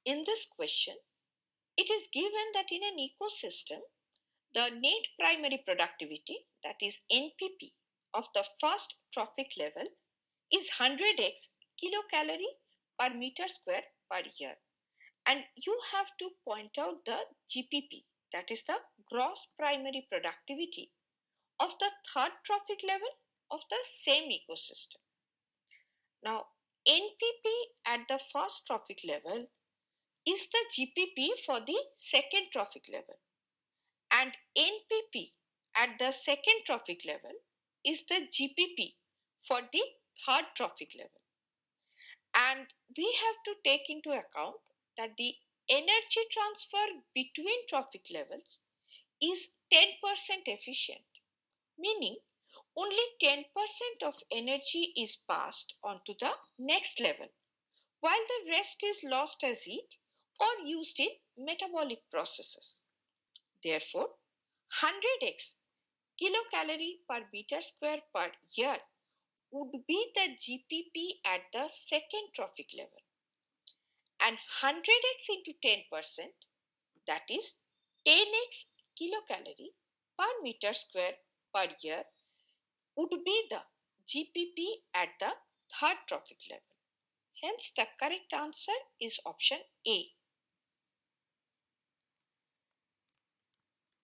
In this question, it is given that in an ecosystem, the net primary productivity, that is NPP, of the first trophic level is 100x kilocalorie per meter square per year. And you have to point out the GPP, that is the gross primary productivity of the third trophic level of the same ecosystem. Now, NPP at the first trophic level is the GPP for the second trophic level, and NPP at the second trophic level is the GPP for the third trophic level. And we have to take into account that the energy transfer between trophic levels is 10% efficient, meaning only 10% of energy is passed on to the next level, while the rest is lost as heat or used in metabolic processes. Therefore, 100x kilocalorie per meter square per year would be the GPP at the second trophic level. And 100x into 10%, that is 10x kilocalorie per meter square per year, would be the GPP at the third trophic level. Hence, the correct answer is option A.